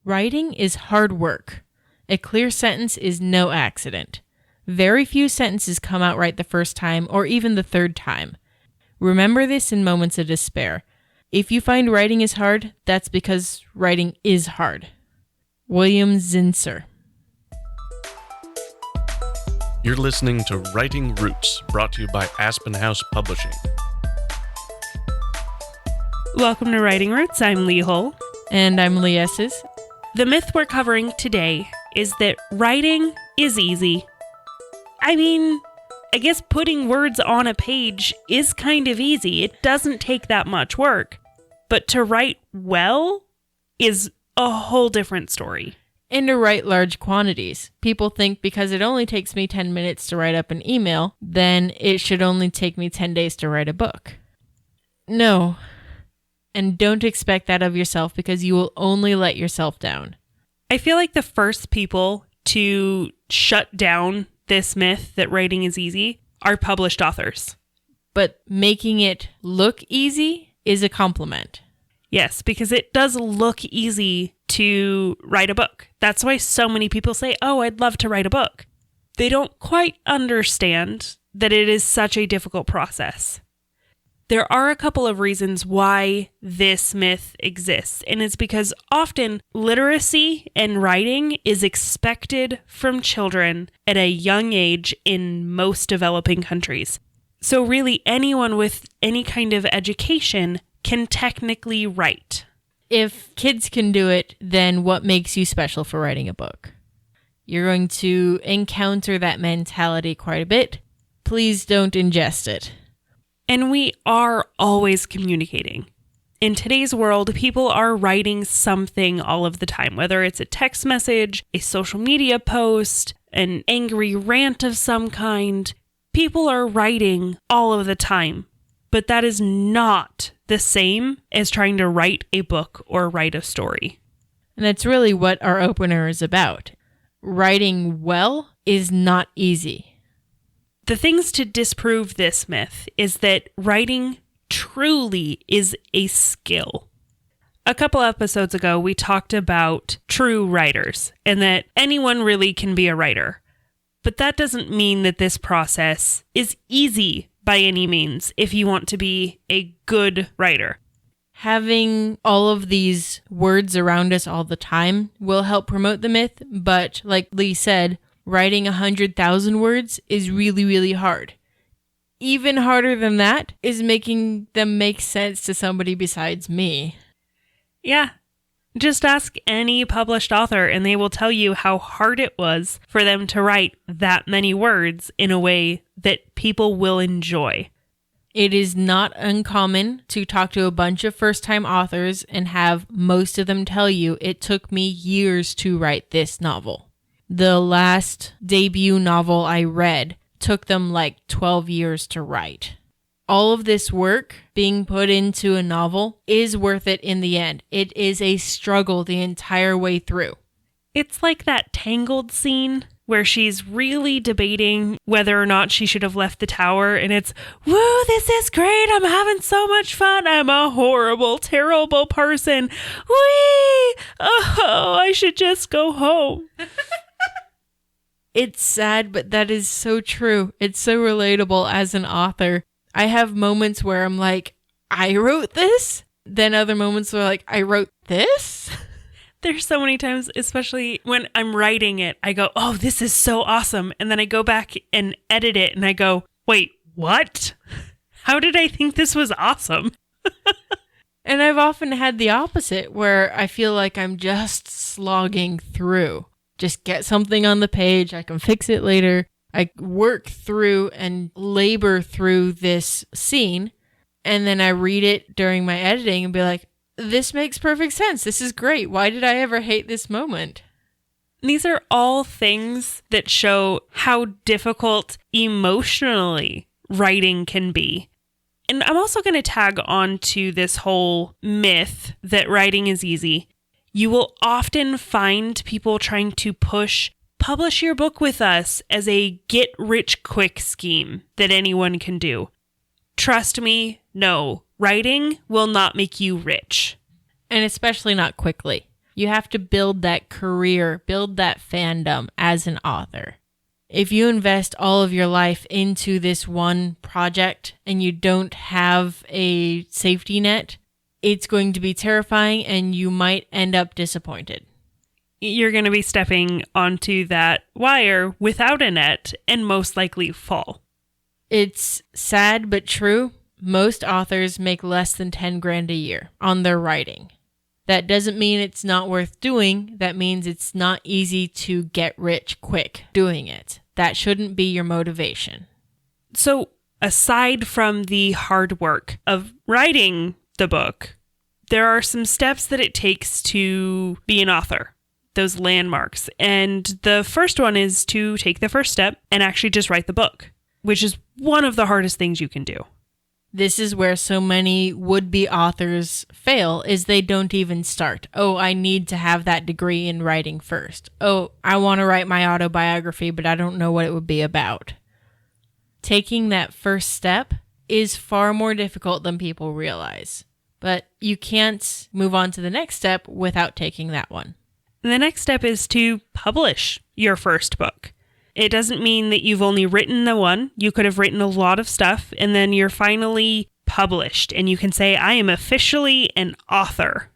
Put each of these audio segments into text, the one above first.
Writing is hard work. A clear sentence is no accident. Very few sentences come out right the first time or even the third time. Remember this in moments of despair. If you find writing is hard, that's because writing is hard. William Zinsser. You're listening to Writing Roots, brought to you by Aspen House Publishing. Welcome to Writing Roots. I'm Lee Hull. And I'm Lee Esses. The myth we're covering today is that writing is easy. I mean, I guess putting words on a page is kind of easy. It doesn't take that much work. But to write well is a whole different story. And to write large quantities. People think because it only takes me 10 minutes to write up an email, then it should only take me 10 days to write a book. No. And don't expect that of yourself because you will only let yourself down. I feel like the first people to shut down this myth that writing is easy are published authors. But making it look easy is a compliment. Yes, because it does look easy to write a book. That's why so many people say, oh, I'd love to write a book. They don't quite understand that it is such a difficult process. There are a couple of reasons why this myth exists, and it's because often literacy and writing is expected from children at a young age in most developing countries. So really anyone with any kind of education can technically write. If kids can do it, then what makes you special for writing a book? You're going to encounter that mentality quite a bit. Please don't ingest it. And we are always communicating. In today's world, people are writing something all of the time, whether it's a text message, a social media post, an angry rant of some kind. People are writing all of the time. But that is not the same as trying to write a book or write a story. And that's really what our opener is about. Writing well is not easy. The things to disprove this myth is that writing truly is a skill. A couple episodes ago, we talked about true writers and that anyone really can be a writer. But that doesn't mean that this process is easy by any means if you want to be a good writer. Having all of these words around us all the time will help promote the myth, but like Lee said, writing 100,000 words is really, really hard. Even harder than that is making them make sense to somebody besides me. Yeah. Just ask any published author and they will tell you how hard it was for them to write that many words in a way that people will enjoy. It is not uncommon to talk to a bunch of first-time authors and have most of them tell you it took me years to write this novel. The last debut novel I read took them like 12 years to write. All of this work being put into a novel is worth it in the end. It is a struggle the entire way through. It's like that Tangled scene where she's really debating whether or not she should have left the tower, and it's, woo, this is great, I'm having so much fun, I'm a horrible, terrible person, wee, oh, I should just go home. It's sad, but that is so true. It's so relatable as an author. I have moments where I'm like, I wrote this? Then other moments where like, I wrote this? There's so many times, especially when I'm writing it, I go, oh, this is so awesome. And then I go back and edit it and I go, wait, what? How did I think this was awesome? And I've often had the opposite where I feel like I'm just slogging through. Just get something on the page, I can fix it later. I work through and labor through this scene, and then I read it during my editing and be like, this makes perfect sense. This is great. Why did I ever hate this moment? These are all things that show how difficult emotionally writing can be. And I'm also going to tag on to this whole myth that writing is easy. You will often find people trying to publish your book with us as a get-rich-quick scheme that anyone can do. Trust me, no. Writing will not make you rich. And especially not quickly. You have to build that career, build that fandom as an author. If you invest all of your life into this one project and you don't have a safety net, it's going to be terrifying and you might end up disappointed. You're going to be stepping onto that wire without a net and most likely fall. It's sad but true. Most authors make less than 10 grand a year on their writing. That doesn't mean it's not worth doing. That means it's not easy to get rich quick doing it. That shouldn't be your motivation. So aside from the hard work of writing the book, there are some steps that it takes to be an author, those landmarks. And the first one is to take the first step and actually just write the book, which is one of the hardest things you can do. This is where so many would-be authors fail, is they don't even start. Oh, I need to have that degree in writing first. Oh, I want to write my autobiography, but I don't know what it would be about. Taking that first step is far more difficult than people realize. But you can't move on to the next step without taking that one. And the next step is to publish your first book. It doesn't mean that you've only written the one. You could have written a lot of stuff and then you're finally published and you can say, I am officially an author.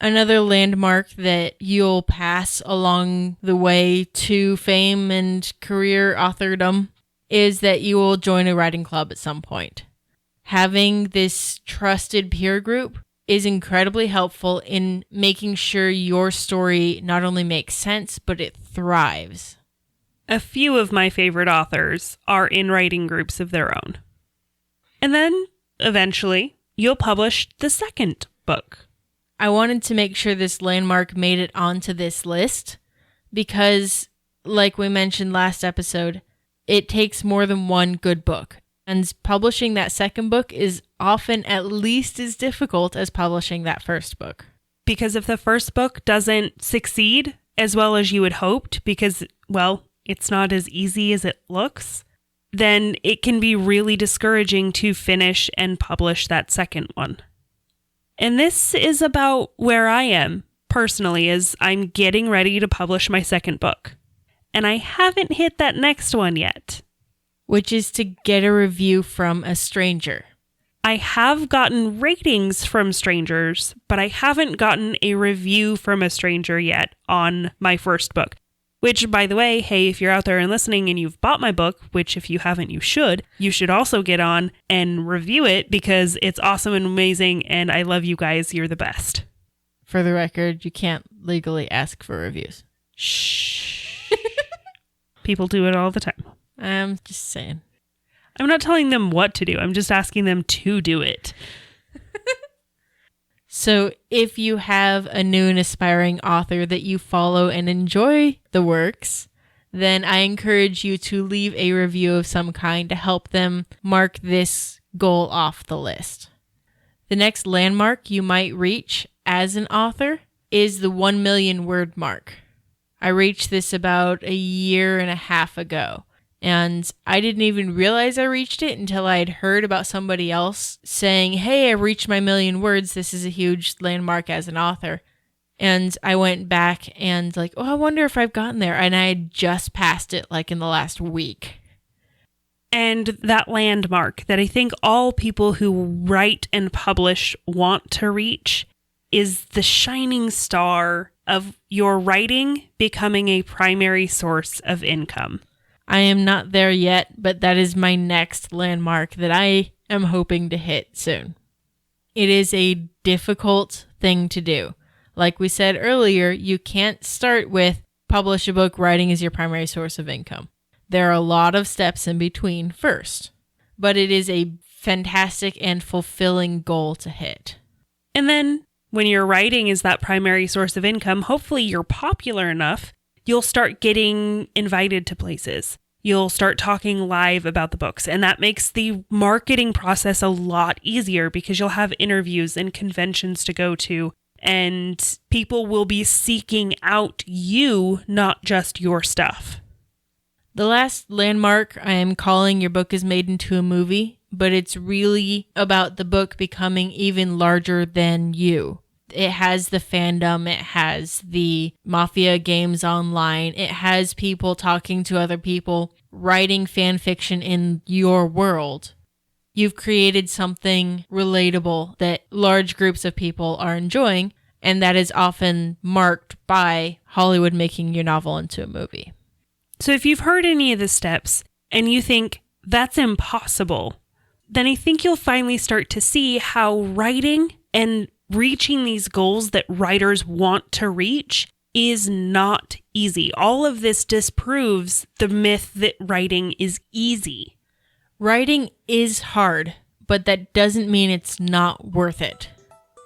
Another landmark that you'll pass along the way to fame and career authordom is that you will join a writing club at some point. Having this trusted peer group is incredibly helpful in making sure your story not only makes sense, but it thrives. A few of my favorite authors are in writing groups of their own. And then, eventually, you'll publish the second book. I wanted to make sure this landmark made it onto this list because, like we mentioned last episode, it takes more than one good book. And publishing that second book is often at least as difficult as publishing that first book. Because if the first book doesn't succeed as well as you had hoped, because, well, it's not as easy as it looks, then it can be really discouraging to finish and publish that second one. And this is about where I am personally as I'm getting ready to publish my second book. And I haven't hit that next one yet. Which is to get a review from a stranger. I have gotten ratings from strangers, but I haven't gotten a review from a stranger yet on my first book. Which, by the way, hey, if you're out there and listening and you've bought my book, which if you haven't, you should also get on and review it because it's awesome and amazing and I love you guys. You're the best. For the record, you can't legally ask for reviews. Shh. People do it all the time. I'm just saying. I'm not telling them what to do. I'm just asking them to do it. So if you have a new and aspiring author that you follow and enjoy the works, then I encourage you to leave a review of some kind to help them mark this goal off the list. The next landmark you might reach as an author is the 1 million word mark. I reached this about a year and a half ago. And I didn't even realize I reached it until I had heard about somebody else saying, hey, I reached my 1 million words. This is a huge landmark as an author. And I went back and like, oh, I wonder if I've gotten there. And I had just passed it like in the last week. And that landmark that I think all people who write and publish want to reach is the shining star of your writing becoming a primary source of income. I am not there yet, but that is my next landmark that I am hoping to hit soon. It is a difficult thing to do. Like we said earlier, you can't start with publish a book, writing is your primary source of income. There are a lot of steps in between first, but it is a fantastic and fulfilling goal to hit. And then when your writing is that primary source of income, hopefully you're popular enough you'll start getting invited to places. You'll start talking live about the books. And that makes the marketing process a lot easier because you'll have interviews and conventions to go to. And people will be seeking out you, not just your stuff. The last landmark I am calling your book is made into a movie, but it's really about the book becoming even larger than you. It has the fandom, it has the mafia games online, it has people talking to other people, writing fan fiction in your world. You've created something relatable that large groups of people are enjoying, and that is often marked by Hollywood making your novel into a movie. So if you've heard any of the steps and you think that's impossible, then I think you'll finally start to see how writing and reaching these goals that writers want to reach is not easy. All of this disproves the myth that writing is easy. Writing is hard, but that doesn't mean it's not worth it.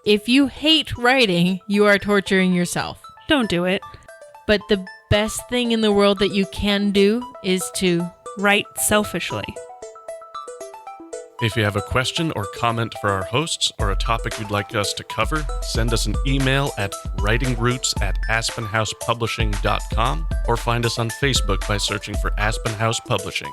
If you hate writing, you are torturing yourself. Don't do it. But the best thing in the world that you can do is to write selfishly. If you have a question or comment for our hosts or a topic you'd like us to cover, send us an email at writingroots@aspenhousepublishing.com or find us on Facebook by searching for Aspen House Publishing.